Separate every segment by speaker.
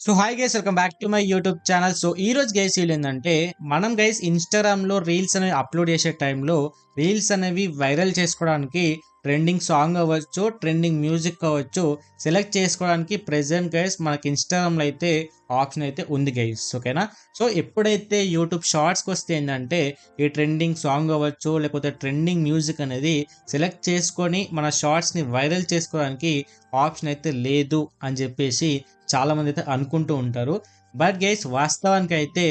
Speaker 1: So hi guys, welcome back to my YouTube channel. So ఈ రోజు guys ఏంటంటే మనం గైస్ ఇన్స్టాగ్రామ్లో రీల్స్ అనేవి అప్లోడ్ చేసే టైంలో రీల్స్ అనేవి వైరల్ చేసుకోవడానికి ట్రెండింగ్ సాంగ్ అవ్వచ్చు, ట్రెండింగ్ మ్యూజిక్ అవ్వచ్చు, సెలెక్ట్ చేసుకోవడానికి ప్రెజెంట్ గైస్ మనకి ఇన్స్టాగ్రామ్లో అయితే ఆప్షన్ అయితే ఉంది గైస్. ఓకేనా? సో ఎప్పుడైతే యూట్యూబ్ షార్ట్స్కి వస్తే ఏంటంటే ఈ ట్రెండింగ్ సాంగ్ అవ్వచ్చు లేకపోతే ట్రెండింగ్ మ్యూజిక్ అనేది సెలెక్ట్ చేసుకొని మన షార్ట్స్ని వైరల్ చేసుకోవడానికి ఆప్షన్ అయితే లేదు అని చెప్పేసి చాలామంది అయితే అనుకుంటూ ఉంటారు. బట్ గైస్ వాస్తవానికి అయితే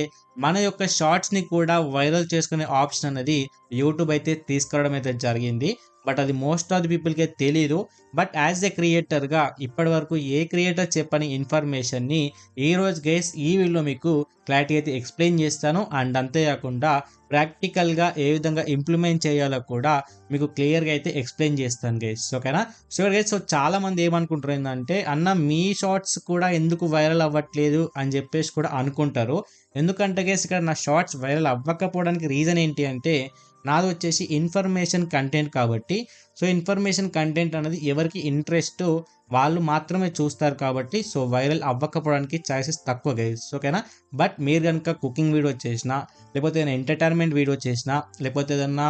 Speaker 1: మన యొక్క షార్ట్స్ని కూడా వైరల్ చేసుకునే ఆప్షన్ అనేది యూట్యూబ్ అయితే తీసుకురావడం అయితే జరిగింది. బట్ అది మోస్ట్ ఆఫ్ ది పీపుల్కి తెలియదు. బట్ యాజ్ ఎ క్రియేటర్గా ఇప్పటి వరకు ఏ క్రియేటర్ చెప్పని ఇన్ఫర్మేషన్ని ఈరోజు గైస్ ఈ వీడియోలో మీకు క్లారిటీ అయితే ఎక్స్ప్లెయిన్ చేస్తాను. అండ్ అంతేకాకుండా ప్రాక్టికల్గా ఏ విధంగా ఇంప్లిమెంట్ చేయాలో కూడా మీకు క్లియర్గా అయితే ఎక్స్ప్లెయిన్ చేస్తాను గైస్. ఓకేనా? సో గైస్, సో చాలామంది ఏమనుకుంటారు ఏంటంటే అన్న మీ షార్ట్స్ కూడా ఎందుకు వైరల్ అవ్వట్లేదు అని చెప్పేసి కూడా అనుకుంటారు. ఎందుకంటే గైస్ ఇక్కడ నా షార్ట్స్ వైరల్ అవ్వకపోవడానికి రీజన్ ఏంటి అంటే నాది వచ్చేసి ఇన్ఫర్మేషన్ కంటెంట్ కాబట్టి. సో ఇన్ఫర్మేషన్ కంటెంట్ అనేది ఎవరికి ఇంట్రెస్ట్ వాళ్ళు మాత్రమే చూస్తారు కాబట్టి సో వైరల్ అవ్వకపోవడానికి ఛాన్సెస్ తక్కువ గైస్. ఓకేనా? బట్ మీరు కనుక కుకింగ్ వీడియో చేసినా లేకపోతే ఏదైనా ఎంటర్టైన్మెంట్ వీడియో చేసినా లేకపోతే ఏదన్నా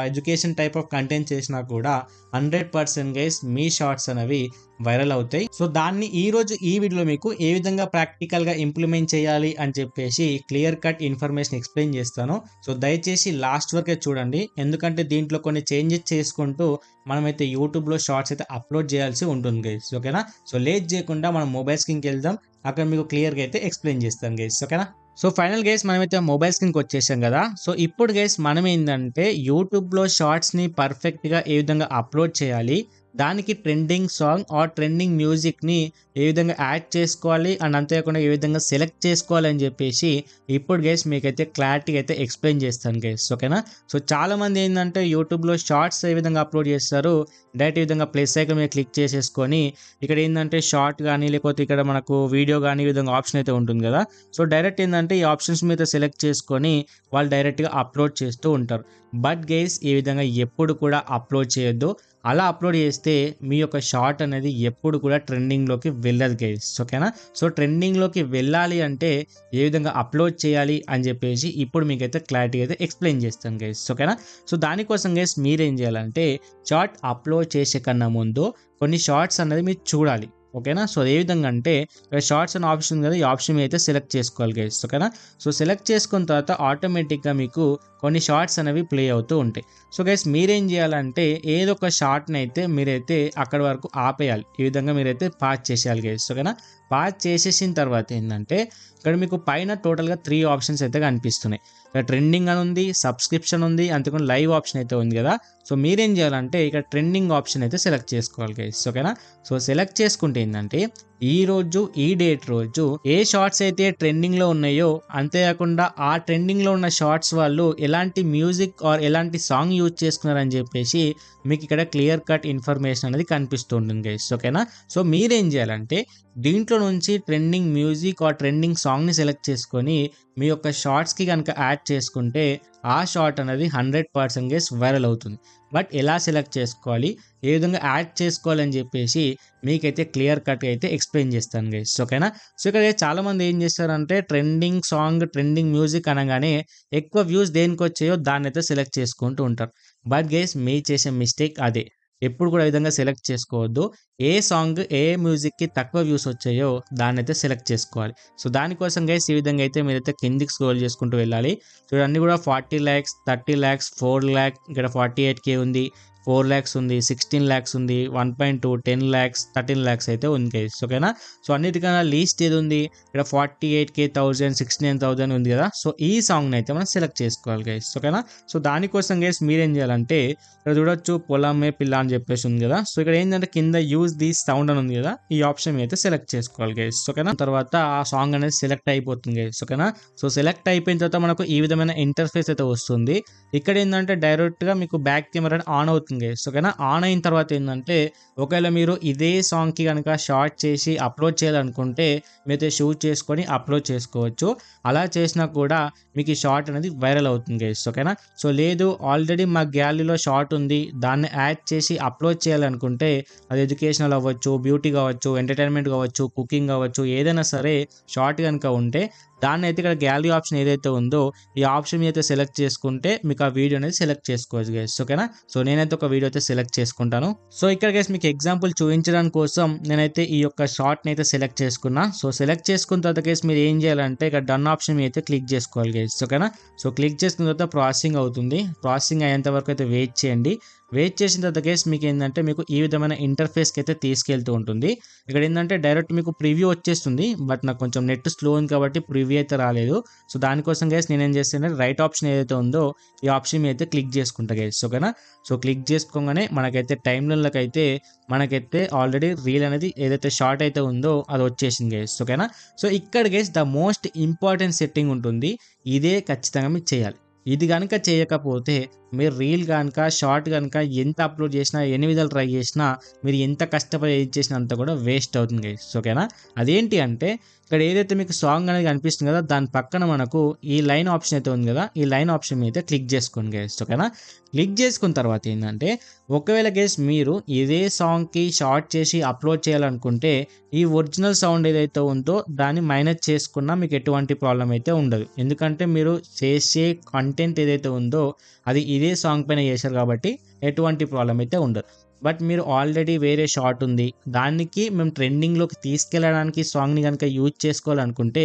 Speaker 1: ఎడ్యుకేషన్ టైప్ ఆఫ్ కంటెంట్ చేసినా కూడా 100% గైస్ మీ షార్ట్స్ అనేవి వైరల్ అవుతాయి. సో దాన్ని ఈరోజు ఈ వీడియోలో మీకు ఏ విధంగా ప్రాక్టికల్గా ఇంప్లిమెంట్ చేయాలి అని చెప్పేసి క్లియర్ కట్ ఇన్ఫర్మేషన్ ఎక్స్ప్లెయిన్ చేస్తాను. సో దయచేసి లాస్ట్ వరకే చూడండి, ఎందుకంటే దీంట్లో కొన్ని చేంజెస్ చేసుకుంటూ మనమైతే యూట్యూబ్లో షార్ట్స్ అయితే అప్లోడ్ చేయాల్సి ఉంటుంది గైస్. ఓకేనా? సో లేట్ చేయకుండా మనం మొబైల్ స్క్రీన్కి వెళ్దాం, అక్కడ మీకు క్లియర్గా అయితే ఎక్స్ప్లెయిన్ చేస్తాను గైస్. ఓకేనా? సో ఫైనల్ గైస్ మనమైతే మొబైల్ స్క్రీన్కి వచ్చేసాం కదా. సో ఇప్పుడు గైస్ మనం ఏంటంటే యూట్యూబ్లో షార్ట్స్ని పర్ఫెక్ట్గా ఏ విధంగా అప్లోడ్ చేయాలి, దానికి ట్రెండింగ్ సాంగ్ ఆర్ ట్రెండింగ్ మ్యూజిక్ని ఏ విధంగా యాడ్ చేసుకోవాలి అండ్ అంతేకాకుండా ఏ విధంగా సెలెక్ట్ చేసుకోవాలి అని చెప్పేసి ఇప్పుడు గైస్ మీకైతే క్లారిటీ అయితే ఎక్స్ప్లెయిన్ చేస్తాను గైస్. ఓకేనా? సో చాలామంది ఏంటంటే యూట్యూబ్లో షార్ట్స్ ఏ విధంగా అప్లోడ్ చేస్తారు, డైరెక్ట్ ఈ విధంగా ప్లస్ ఐకాన్ మీద క్లిక్ చేసేసుకొని ఇక్కడ ఏంటంటే షార్ట్ కానీ లేకపోతే ఇక్కడ మనకు వీడియో కానీ ఈ విధంగా ఆప్షన్ అయితే ఉంటుంది కదా. సో డైరెక్ట్ ఏంటంటే ఈ ఆప్షన్స్ మీద సెలెక్ట్ చేసుకొని వాళ్ళు డైరెక్ట్గా అప్లోడ్ చేస్తూ ఉంటారు. బట్ గైస్ ఈ విధంగా ఎప్పుడు కూడా అప్లోడ్ చేయొద్దు. అలా అప్లోడ్ చేస్తే మీ యొక్క షార్ట్ అనేది ఎప్పుడు కూడా ట్రెండింగ్లోకి వెళ్ళదు గైస్. ఓకేనా? సో ట్రెండింగ్లోకి వెళ్ళాలి అంటే ఏ విధంగా అప్లోడ్ చేయాలి అని చెప్పేసి ఇప్పుడు మీకైతే క్లారిటీ అయితే ఎక్స్ప్లెయిన్ చేస్తాను గైస్. ఓకేనా? సో దానికోసం గైస్ మీరేం చేయాలంటే షార్ట్ అప్లోడ్ చేసే కన్నా ముందు కొన్ని షార్ట్స్ అనేది మీరు చూడాలి. ఓకేనా? సో ఏ విధంగా అంటే షార్ట్స్ అనే ఆప్షన్ కదా, ఈ ఆప్షన్ అయితే సెలెక్ట్ చేసుకోవాలి గైస్. ఓకేనా? సో సెలెక్ట్ చేసుకున్న తర్వాత ఆటోమేటిక్గా మీకు కొన్ని షార్ట్స్ అనేవి ప్లే అవుతూ ఉంటాయి. సో గైస్ మీరేం చేయాలంటే ఏదో ఒక షార్ట్ని అయితే మీరైతే అక్కడ వరకు ఆపేయాలి. ఈ విధంగా మీరైతే పాజ్ చేసేయాలి గైస్. ఓకేనా? పాజ్ చేసేసిన తర్వాత ఏంటంటే ఇక్కడ మీకు పైన టోటల్గా 3 ఆప్షన్స్ అయితే కనిపిస్తున్నాయి. ఇక్కడ ట్రెండింగ్ అని ఉంది, సబ్స్క్రిప్షన్ ఉంది, అంతేకాకుండా లైవ్ ఆప్షన్ అయితే ఉంది కదా. సో మీరేం చేయాలంటే ఇక్కడ ట్రెండింగ్ ఆప్షన్ అయితే సెలెక్ట్ చేసుకోవాలి గైస్. ఓకేనా? సో సెలెక్ట్ చేసుకుంటే ఏంటంటే ఈ రోజు ఈ డేట్ రోజు ఏ షార్ట్స్ అయితే ట్రెండింగ్లో ఉన్నాయో అంతేకాకుండా ఆ ట్రెండింగ్లో ఉన్న షార్ట్స్ వాళ్ళు ఎలాంటి మ్యూజిక్ ఆర్ ఎలాంటి సాంగ్ యూజ్ చేసుకున్నారని చెప్పేసి మీకు ఇక్కడ క్లియర్ కట్ ఇన్ఫర్మేషన్ అనేది కనిపిస్తూ ఉంటుంది గైస్. ఓకేనా? సో మీరేం చేయాలంటే దీంట్లో నుంచి ట్రెండింగ్ మ్యూజిక్ ఆర్ ట్రెండింగ్ సాంగ్ని సెలెక్ట్ చేసుకొని మీ యొక్క షార్ట్స్కి కనుక యాడ్ చేసుకుంటే ఆ షార్ట్ అనేది 100% గైస్ వైరల్ అవుతుంది. బట్ ఎలా సెలెక్ట్ చేసుకోవాలి, ఏ విధంగా యాడ్ చేసుకోవాలని చెప్పేసి మీకైతే క్లియర్ కట్గా అయితే ఎక్స్ప్లెయిన్ చేస్తాను గైస్. ఓకేనా? సో ఇక్కడ చాలామంది ఏం చేస్తారంటే ట్రెండింగ్ సాంగ్ ట్రెండింగ్ మ్యూజిక్ అనగానే ఎక్కువ వ్యూస్ దేనికి వచ్చాయో దాన్ని అయితే సెలెక్ట్ చేసుకుంటూ ఉంటారు. బట్ గైస్ మీ చేసే మిస్టేక్ అదే. ఎప్పుడు కూడా ఈ విధంగా సెలెక్ట్ చేసుకోవద్దు. ఏ సాంగ్ ఏ మ్యూజిక్కి తక్కువ వ్యూస్ వచ్చాయో దాన్ని అయితే సెలెక్ట్ చేసుకోవాలి. సో దానికోసం గైస్ ఈ విధంగా అయితే మీరైతే కిందికి స్క్రోల్ చేసుకుంటూ వెళ్ళాలి. సో ఇవన్నీ కూడా 40 lakhs 30 lakhs 4 lakh, ఇక్కడ 48K ఉంది, 4 lakhs ఉంది, 16 lakhs ఉంది, 1.2 10 lakhs 13 lakhs అయితే ఉంది గైస్. ఓకేనా? సో అన్నిటికన్నా లీస్ట్ ఏది ఉంది, ఇక్కడ 48K 1000 69,000 ఉంది కదా. సో ఈ సాంగ్ని అయితే మనం సెలెక్ట్ చేసుకోవాలి గైస్. ఓకేనా? సో దానికోసం గైస్ మీరేం చేయాలంటే ఇక్కడ చూడొచ్చు పొలమే పిల్ల అని చెప్పేసి ఉంది కదా. సో ఇక్కడ ఏంటంటే కింద యూజ్ ది సౌండ్ అని ఉంది కదా, ఈ ఆప్షన్ అయితే సెలెక్ట్ చేసుకోవాలి గైస్. ఓకేనా? తర్వాత ఆ సాంగ్ అనేది సెలెక్ట్ అయిపోతుంది గైస్. ఓకేనా? సో సెలెక్ట్ అయిపోయిన తర్వాత మనకు ఈ విధమైన ఇంటర్ఫేస్ అయితే వస్తుంది. ఇక్కడ ఏంటంటే డైరెక్ట్గా మీకు బ్యాక్ కెమెరా ఆన్ అవుతుంది అవుతుంది గైస్. ఓకేనా? ఆన్ అయిన తర్వాత ఏందంటే ఒకవేళ మీరు ఇదే సాంగ్‌కి గనక షార్ట్ చేసి అప్‌లోడ్ చేయాలనుకుంటే మీరైతే షూట్ చేసుకొని అప్‌లోడ్ చేసుకోవచ్చు. అలా చేసినా కూడా మీకు ఈ షార్ట్ అనేది వైరల్ అవుతుంది గైస్. ఓకేనా? సో లేదు ఆల్రెడీ మా గ్యాలరీలో షార్ట్ ఉంది. దాన్ని యాడ్ చేసి అప్‌లోడ్ చేయాలనుకుంటే అది ఎడ్యుకేషనల్ అవ్వచ్చు, బ్యూటీ కావచ్చు, ఎంటర్‌టైన్‌మెంట్ కావచ్చు, కుకింగ్ కావచ్చు, ఏదైనా సరే షార్ట్ గనుక ఉంటే దాన్నైతే ఇక్కడ గ్యాలరీ ఆప్షన్ ఏదైతే ఉందో ఈ ఆప్షన్ అయితే సెలెక్ట్ చేసుకుంటే మీకు ఆ వీడియో అనేది సెలెక్ట్ చేసుకోవచ్చు గైస్. ఓకేనా? సో నేనైతే ఒక వీడియో అయితే సెలెక్ట్ చేసుకుంటాను. సో ఇక్కడ గైస్ మీకు ఎగ్జాంపుల్ చూపించడానికి కోసం నేనైతే ఈ యొక్క షార్ట్‌ని అయితే సెలెక్ట్ చేసుకున్నా. సో సెలెక్ట్ చేసుకున్న తర్వాత గైస్ మీరు ఏం చేయాలంటే ఇక్కడ డన్ ఆప్షన్ మీద అయితే క్లిక్ చేసుకోవాలి గైస్. ఓకేనా? సో క్లిక్ చేసుకున్న తర్వాత ప్రాసెసింగ్ అవుతుంది. ప్రాసెసింగ్ అయ్యేంత వరకు అయితే వెయిట్ చేయండి. వెయిట్ చేసిన తర్వాత గైస్ మీకు ఏంటంటే మీకు ఈ విధమైన ఇంటర్ఫేస్‌కి అయితే తీసుకెళ్తూ ఉంటుంది. ఇక్కడ ఏంటంటే డైరెక్ట్ మీకు ప్రివ్యూ వచ్చేస్తుంది. బట్ నాకు కొంచెం నెట్ స్లో ఉంది కాబట్టి ప్రివ్యూ అయితే రాలేదు. సో దానికోసం గైస్ నేనేం చేస్తానంటే రైట్ ఆప్షన్ ఏదైతే ఉందో ఈ ఆప్షన్ మీద అయితే క్లిక్ చేసుకుంటా గైస్. ఓకేనా? సో క్లిక్ చేసుకోగానే మనకైతే టైమ్‌లైన్‌లోకి అయితే మనకైతే ఆల్రెడీ రీల్ అనేది ఏదైతే షార్ట్ అయితే ఉందో అది వచ్చేసింది గైస్. ఓకేనా? సో ఇక్కడ guys the most important setting ఉంటుంది. ఇదే ఖచ్చితంగా మీరు చేయాలి. ఇది గనుక చేయకపోతే మీరు రీల్ గనుక, షార్ట్ గనుక ఎంత అప్‌లోడ్ చేసినా, ఎన్ని విధాలు ట్రై చేసినా, మీరు ఎంత కష్టపడి ఎడిట్ చేసినా అంతా కూడా వేస్ట్ అవుతుంది గైస్. ఓకేనా? అదేంటి అంటే ఇక్కడ ఏదైతే మీకు సాంగ్ అనేది కనిపిస్తుంది కదా దాని పక్కన మనకు ఈ లైన్ ఆప్షన్ అయితే ఉంది కదా ఈ లైన్ ఆప్షన్ మీద క్లిక్ చేసుకోండి గైస్. ఓకేనా? క్లిక్ చేసుకున్న తర్వాత ఏంటంటే ఒకవేళ గైస్ మీరు ఇదే సాంగ్‌కి షార్ట్ చేసి అప్‌లోడ్ చేయాలనుకుంటే ఈ ఒరిజినల్ సౌండ్ ఏదైతే ఉందో దాన్ని మైనస్ చేసుకున్నా మీకు ఎటువంటి ప్రాబ్లమ్ అయితే ఉండదు. ఎందుకంటే మీరు చేసే కంటెంట్ ఏదైతే ఉందో అది ఇదే సాంగ్ పైన చేశారు కాబట్టి ఎటువంటి ప్రాబ్లమ్ అయితే ఉండదు. బట్ మీరు ఆల్రెడీ వేరే షార్ట్ ఉంది. దానికి మేము ట్రెండింగ్‌లోకి తీసుకెళ్ళడానికి సాంగ్‌ని గనుక యూజ్ చేసుకోవాలనుకుంటే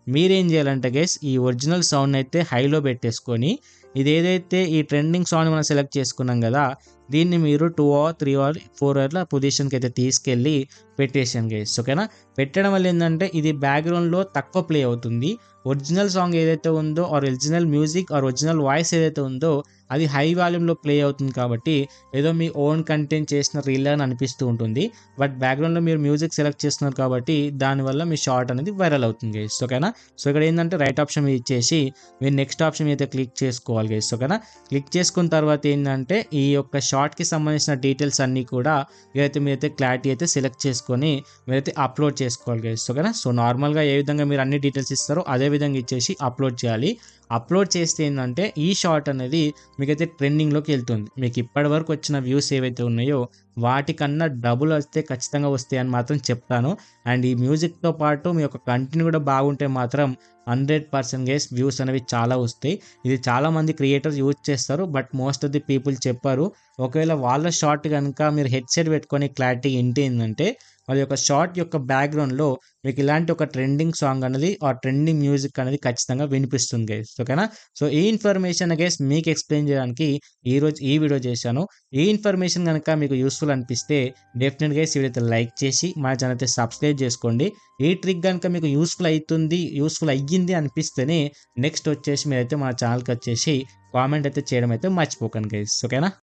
Speaker 1: మీరేం చేయాలంటే గైస్ ఈ ఒరిజినల్ సౌండ్‌ని అయితే హైలో పెట్టేసుకొని ఇదేదైతే ఈ ట్రెండింగ్ సాంగ్ మనం సెలెక్ట్ చేసుకున్నాం కదా దీన్ని మీరు 2 ఆర్ 3 ఆర్ 4 అట్లా పొజిషన్‌కి అయితే తీసుకెళ్ళి పెట్టేసాను గైస్. ఓకేనా? పెట్టడం వల్ల ఏందంటే ఇది బ్యాక్‌గ్రౌండ్‌లో తక్కువ ప్లే అవుతుంది. ఒరిజినల్ సాంగ్ ఏదైతే ఉందో or original music or original voice ఏదైతే ఉందో అది హై వాల్యూమ్‌లో ప్లే అవుతుంది కాబట్టి ఏదో మీ ఓన్ కంటెంట్ చేసిన రీల్ అని అనిపిస్తూ ఉంటుంది. బట్ బ్యాక్‌గ్రౌండ్‌లో మీరు మ్యూజిక్ సెలెక్ట్ చేస్తున్నారు కాబట్టి దానివల్ల మీ షార్ట్ అనేది వైరల్ అవుతుంది గైస్. ఓకేనా? సో ఇక్కడ ఏందంటే రైట్ ఆప్షన్ మీద ఇచ్చేసి మీరు నెక్స్ట్ ఆప్షన్ మీద క్లిక్ చేసుకోవాలి గైస్. ఓకేనా? క్లిక్ చేసుకున్న తర్వాత ఏందంటే ఈ యొక్క షార్ట్‌కి సంబంధించిన డీటెయిల్స్ అన్నీ కూడా ఏదైతే మీరైతే క్లారిటీ అయితే సెలెక్ట్ చేసుకొని మీరైతే అప్‌లోడ్ చేసుకోవాలి గైస్. ఓకేనా? సో నార్మల్‌గా ఏ విధంగా మీరు అన్ని డీటెయిల్స్ ఇస్తారో అదే విధంగా ఇచ్చేసి అప్‌లోడ్ చేయాలి. అప్‌లోడ్ చేస్తే ఏందంటే ఈ షార్ట్ అనేది మీకైతే ట్రెండింగ్‌లోకి వెళ్తుంది. మీకు ఇప్పటివరకు వచ్చిన వ్యూస్ ఏవైతే ఉన్నాయో వాటికన్నా డబుల్ వస్తే ఖచ్చితంగా వస్తాయని మాత్రం చెప్తాను. అండ్ ఈ మ్యూజిక్‌తో పాటు మీ యొక్క కంటెంట్ కూడా బాగుంటే మాత్రం 100% గైస్ వ్యూస్ అనేవి చాలా వస్తాయి. ఇది చాలామంది క్రియేటర్స్ యూజ్ చేస్తారు. But most of the people చెప్పారు. ఒకవేళ వాళ్ళ షార్ట్ గనుక మీరు హెడ్‌సెట్ పెట్టుకొని క్లారిటీ ఇంటేందంటే వాళ్ళ యొక్క షార్ట్ యొక్క బ్యాక్‌గ్రౌండ్‌లో మీకు ఇలాంటి ఒక ట్రెండింగ్ సాంగ్ అనేది ఆర్ ట్రెండింగ్ మ్యూజిక్ అనేది ఖచ్చితంగా వినిపిస్తుంది గైస్. ఓకేనా? సో ఈ ఇన్ఫర్మేషన్ గైస్ మీకు ఎక్స్‌ప్లెయిన్ చేయడానికి ఈరోజు ఈ వీడియో చేశాను. ఈ ఇన్ఫర్మేషన్ గనుక మీకు యూస్‌ఫుల్ అనిపిస్తే డెఫినెట్‌గా ఈ వీడియో అయితే లైక్ చేసి మన ఛానెల్ అయితే సబ్స్క్రైబ్ చేసుకోండి. ఈ ట్రిక్ గనుక మీకు యూస్‌ఫుల్ అయ్యింది అనిపిస్తేనే నెక్స్ట్ వచ్చేసి మీరైతే మన ఛానెల్‌కి వచ్చేసి కామెంట్ అయితే చేయడం అయితే మర్చిపోకండి గైస్. ఓకేనా?